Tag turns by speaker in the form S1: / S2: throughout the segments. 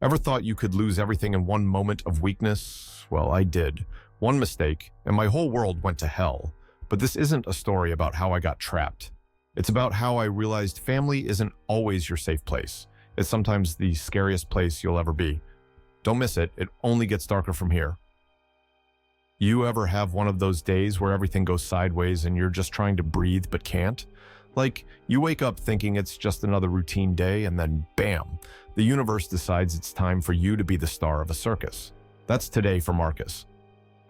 S1: Ever thought you could lose everything in one moment of weakness? Well, I did. One mistake, and my whole world went to hell. But this isn't a story about how I got trapped. It's about how I realized family isn't always your safe place. It's sometimes the scariest place you'll ever be. Don't miss it. It only gets darker from here. You ever have one of those days where everything goes sideways and you're just trying to breathe but can't? Like, you wake up thinking it's just another routine day and then bam, the universe decides it's time for you to be the star of a circus. That's today for Marcus.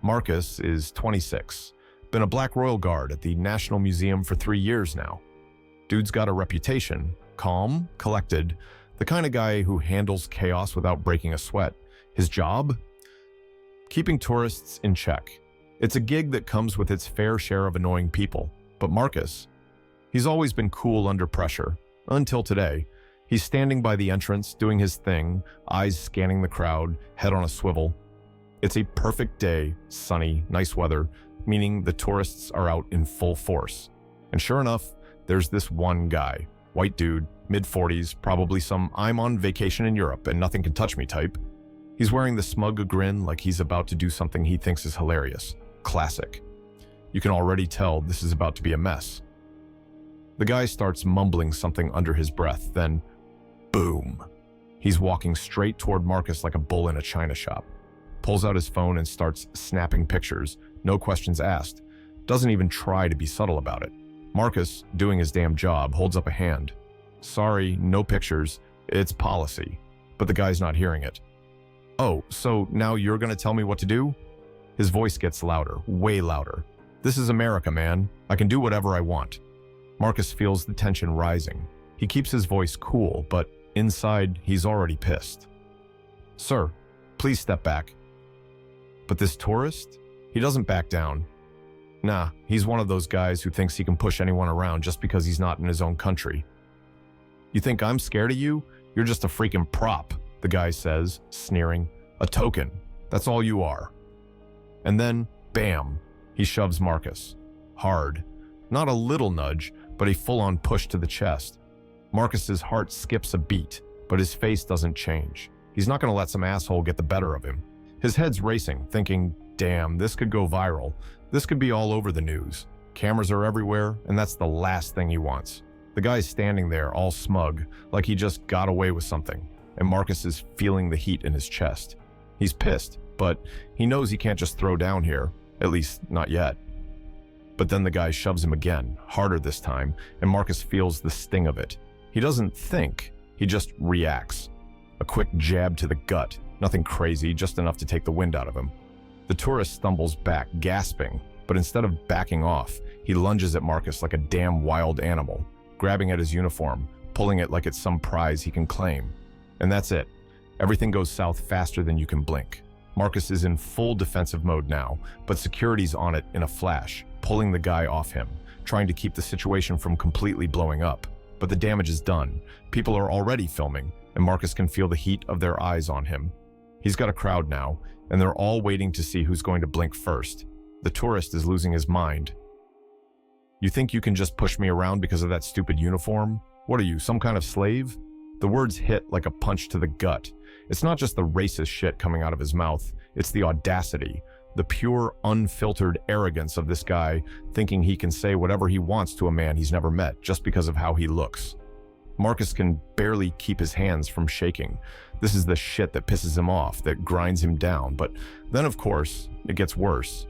S1: Marcus is 26, been a Black Royal Guard at the National Museum for 3 years now. Dude's got a reputation, calm, collected, the kind of guy who handles chaos without breaking a sweat. His job? Keeping tourists in check. It's a gig that comes with its fair share of annoying people. But Marcus, he's always been cool under pressure. Until today. He's standing by the entrance, doing his thing, eyes scanning the crowd, head on a swivel. It's a perfect day, sunny, nice weather, meaning the tourists are out in full force. And sure enough, there's this one guy, white dude, mid-40s, probably some I'm on vacation in Europe and nothing can touch me type. He's wearing the smug grin like he's about to do something he thinks is hilarious. Classic. You can already tell this is about to be a mess. The guy starts mumbling something under his breath, then boom. He's walking straight toward Marcus like a bull in a china shop. Pulls out his phone and starts snapping pictures, no questions asked. Doesn't even try to be subtle about it. Marcus, doing his damn job, holds up a hand. Sorry, no pictures. It's policy. But the guy's not hearing it. Oh, so now you're gonna tell me what to do? His voice gets louder, way louder. This is America, man. I can do whatever I want. Marcus feels the tension rising. He keeps his voice cool, but inside, he's already pissed. Sir, please step back. But this tourist? He doesn't back down. Nah, he's one of those guys who thinks he can push anyone around just because he's not in his own country. You think I'm scared of you? You're just a freaking prop, the guy says, sneering. A token. That's all you are. And then, bam, he shoves Marcus. Hard. Not a little nudge, but a full-on push to the chest. Marcus's heart skips a beat, but his face doesn't change. He's not going to let some asshole get the better of him. His head's racing, thinking, damn, this could go viral. This could be all over the news. Cameras are everywhere, and that's the last thing he wants. The guy's standing there, all smug, like he just got away with something, and Marcus is feeling the heat in his chest. He's pissed, but he knows he can't just throw down here, at least not yet. But then the guy shoves him again, harder this time, and Marcus feels the sting of it. He doesn't think, he just reacts. A quick jab to the gut, nothing crazy, just enough to take the wind out of him. The tourist stumbles back, gasping, but instead of backing off, he lunges at Marcus like a damn wild animal, grabbing at his uniform, pulling it like it's some prize he can claim. And that's it. Everything goes south faster than you can blink. Marcus is in full defensive mode now, but security's on it in a flash, pulling the guy off him, trying to keep the situation from completely blowing up. But the damage is done. People are already filming, and Marcus can feel the heat of their eyes on him. He's got a crowd now, and they're all waiting to see who's going to blink first. The tourist is losing his mind. You think you can just push me around because of that stupid uniform? What are you, some kind of slave? The words hit like a punch to the gut. It's not just the racist shit coming out of his mouth, it's the audacity, the pure, unfiltered arrogance of this guy thinking he can say whatever he wants to a man he's never met just because of how he looks. Marcus can barely keep his hands from shaking. This is the shit that pisses him off, that grinds him down, but then of course, it gets worse.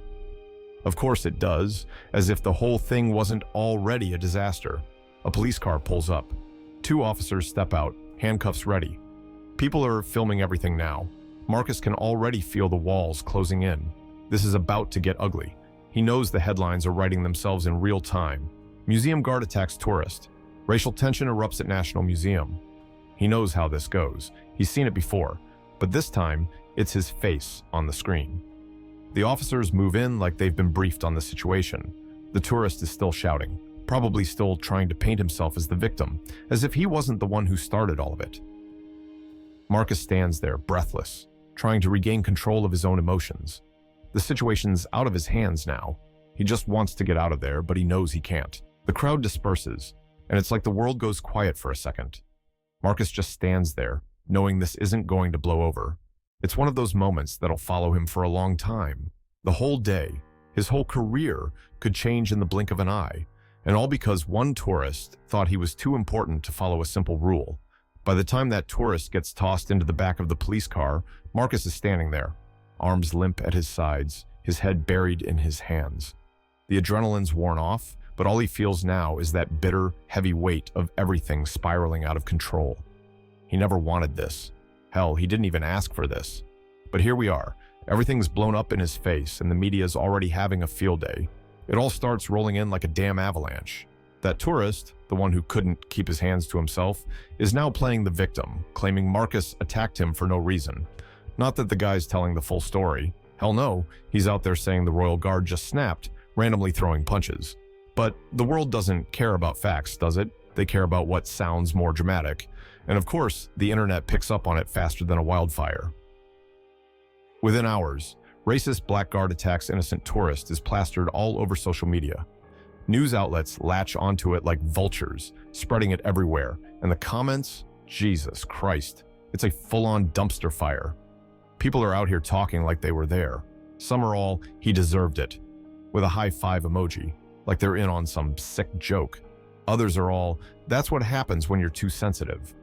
S1: Of course it does, as if the whole thing wasn't already a disaster. A police car pulls up. 2 officers step out, handcuffs ready. People are filming everything now. Marcus can already feel the walls closing in. This is about to get ugly. He knows the headlines are writing themselves in real time. Museum guard attacks tourist. Racial tension erupts at National Museum. He knows how this goes. He's seen it before, but this time, it's his face on the screen. The officers move in like they've been briefed on the situation. The tourist is still shouting, probably still trying to paint himself as the victim, as if he wasn't the one who started all of it. Marcus stands there, breathless, trying to regain control of his own emotions. The situation's out of his hands now. He just wants to get out of there, but he knows he can't. The crowd disperses, and it's like the world goes quiet for a second. Marcus just stands there, knowing this isn't going to blow over. It's one of those moments that'll follow him for a long time. The whole day, his whole career could change in the blink of an eye, and all because one tourist thought he was too important to follow a simple rule. By the time that tourist gets tossed into the back of the police car, Marcus is standing there, arms limp at his sides, his head buried in his hands. The adrenaline's worn off, but all he feels now is that bitter, heavy weight of everything spiraling out of control. He never wanted this. Hell, he didn't even ask for this. But here we are. Everything's blown up in his face, and the media's already having a field day. It all starts rolling in like a damn avalanche. That tourist, the one who couldn't keep his hands to himself, is now playing the victim, claiming Marcus attacked him for no reason. Not that the guy's telling the full story. Hell no, he's out there saying the Royal Guard just snapped, randomly throwing punches. But the world doesn't care about facts, does it? They care about what sounds more dramatic. And of course, the internet picks up on it faster than a wildfire. Within hours, racist blackguard attacks innocent tourist is plastered all over social media. News outlets latch onto it like vultures, spreading it everywhere. And the comments? Jesus Christ. It's a full-on dumpster fire. People are out here talking like they were there. Some are all, he deserved it, with a high five emoji, like they're in on some sick joke. Others are all, that's what happens when you're too sensitive.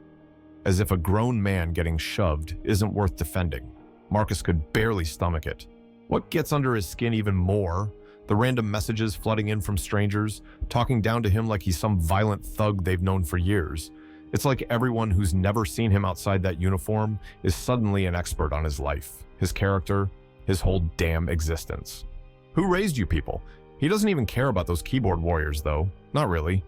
S1: As if a grown man getting shoved isn't worth defending. Marcus could barely stomach it. What gets under his skin even more? The random messages flooding in from strangers, talking down to him like he's some violent thug they've known for years. It's like everyone who's never seen him outside that uniform is suddenly an expert on his life, his character, his whole damn existence. Who raised you people? He doesn't even care about those keyboard warriors, though. Not really.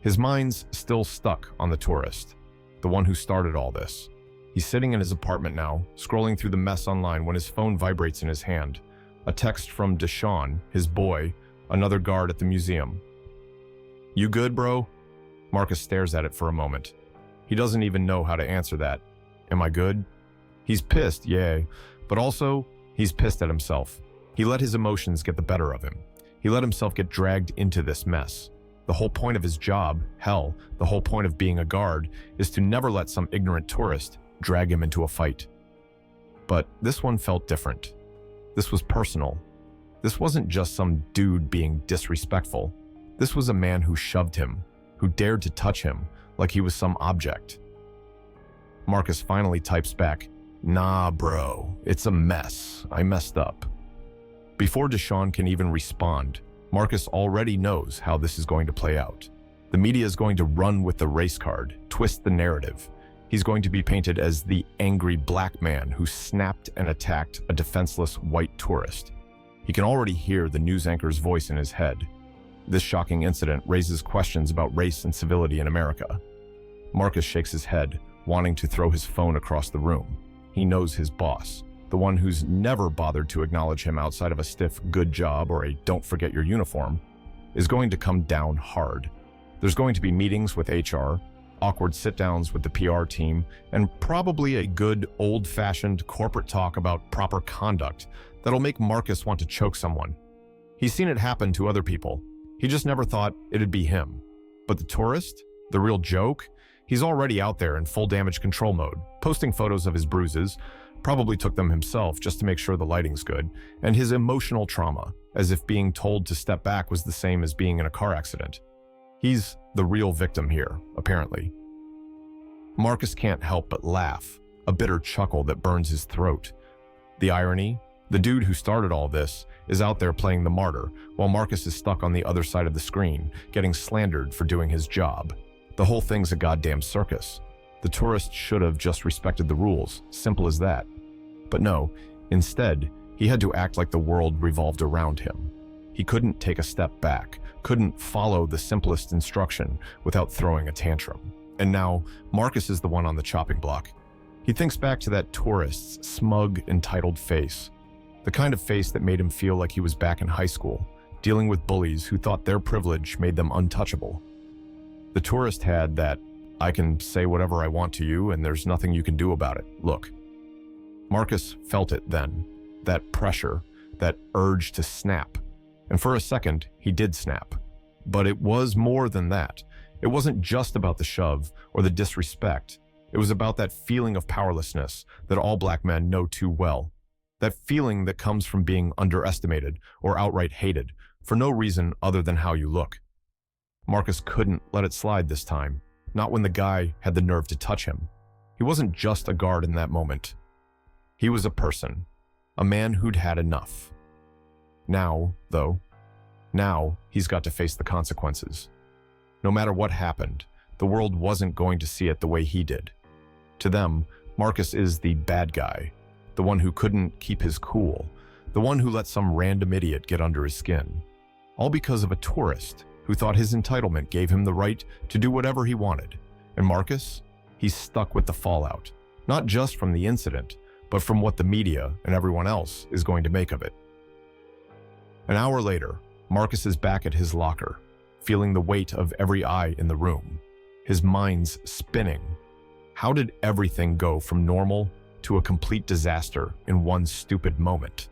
S1: His mind's still stuck on the tourist, the one who started all this. He's sitting in his apartment now, scrolling through the mess online when his phone vibrates in his hand. A text from Deshaun, his boy, another guard at the museum. "You good, bro?" Marcus stares at it for a moment. He doesn't even know how to answer that. Am I good? He's pissed, yay, but also, he's pissed at himself. He let his emotions get the better of him. He let himself get dragged into this mess. The whole point of his job, hell, the whole point of being a guard, is to never let some ignorant tourist drag him into a fight. But this one felt different. This was personal. This wasn't just some dude being disrespectful. This was a man who shoved him, who dared to touch him like he was some object. Marcus finally types back, "Nah, bro, it's a mess. I messed up." Before Deshaun can even respond, Marcus already knows how this is going to play out. The media is going to run with the race card, twist the narrative. He's going to be painted as the angry black man who snapped and attacked a defenseless white tourist. He can already hear the news anchor's voice in his head. This shocking incident raises questions about race and civility in America. Marcus shakes his head, wanting to throw his phone across the room. He knows his boss, the one who's never bothered to acknowledge him outside of a stiff "good job" or a "don't forget your uniform," is going to come down hard. There's going to be meetings with HR, awkward sit-downs with the PR team, and probably a good old-fashioned corporate talk about proper conduct that'll make Marcus want to choke someone. He's seen it happen to other people. He just never thought it'd be him. But the tourist, the real joke, he's already out there in full damage control mode, posting photos of his bruises, probably took them himself just to make sure the lighting's good, and his emotional trauma, as if being told to step back was the same as being in a car accident. He's the real victim here, apparently. Marcus can't help but laugh, a bitter chuckle that burns his throat. The irony? The dude who started all this is out there playing the martyr, while Marcus is stuck on the other side of the screen, getting slandered for doing his job. The whole thing's a goddamn circus. The tourist should have just respected the rules, simple as that. But no, instead, he had to act like the world revolved around him. He couldn't take a step back, couldn't follow the simplest instruction without throwing a tantrum. And now, Marcus is the one on the chopping block. He thinks back to that tourist's smug, entitled face. The kind of face that made him feel like he was back in high school, dealing with bullies who thought their privilege made them untouchable. The tourist had that, "I can say whatever I want to you and there's nothing you can do about it" look. Marcus felt it then, that pressure, that urge to snap. And for a second, he did snap. But it was more than that. It wasn't just about the shove or the disrespect. It It was about that feeling of powerlessness that all black men know too well. That feeling that comes from being underestimated or outright hated for no reason other than how you look. Marcus couldn't let it slide this time, not when the guy had the nerve to touch him. He wasn't just a guard in that moment. He was a person, a man who'd had enough. Now, though, he's got to face the consequences. No matter what happened, the world wasn't going to see it the way he did. To them, Marcus is the bad guy, the one who couldn't keep his cool, the one who let some random idiot get under his skin. All because of a tourist who thought his entitlement gave him the right to do whatever he wanted. And Marcus? He's stuck with the fallout, not just from the incident, but from what the media and everyone else is going to make of it. An hour later, Marcus is back at his locker, feeling the weight of every eye in the room. His mind's spinning. How did everything go from normal to a complete disaster in one stupid moment?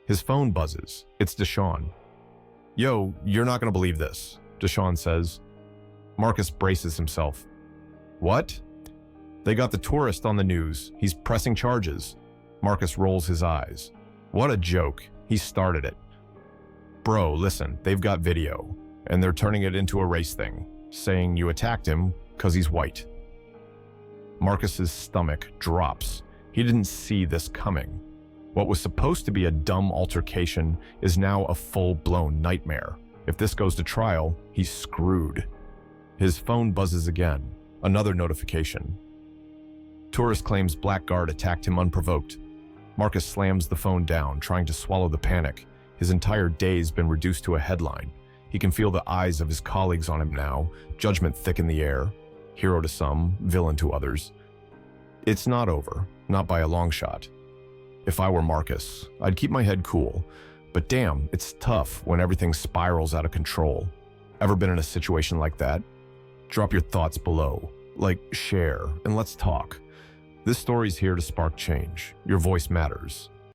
S1: His phone buzzes. It's Deshawn. "Yo, you're not gonna believe this," Deshawn says. Marcus braces himself. "What?" "They got the tourist on the news. He's pressing charges." Marcus rolls his eyes. "What a joke. He started it." "Bro, listen, they've got video, and they're turning it into a race thing, saying you attacked him because he's white." Marcus's stomach drops. He didn't see this coming. What was supposed to be a dumb altercation is now a full-blown nightmare. If this goes to trial, he's screwed. His phone buzzes again. Another notification. Tourist claims black guard attacked him unprovoked. Marcus slams the phone down, trying to swallow the panic. His entire day's been reduced to a headline. He can feel the eyes of his colleagues on him now, judgment thick in the air. Hero to some, villain to others. It's not over, not by a long shot. If I were Marcus, I'd keep my head cool. But damn, it's tough when everything spirals out of control. Ever been in a situation like that? Drop your thoughts below. Share, and let's talk. This story's here to spark change. Your voice matters.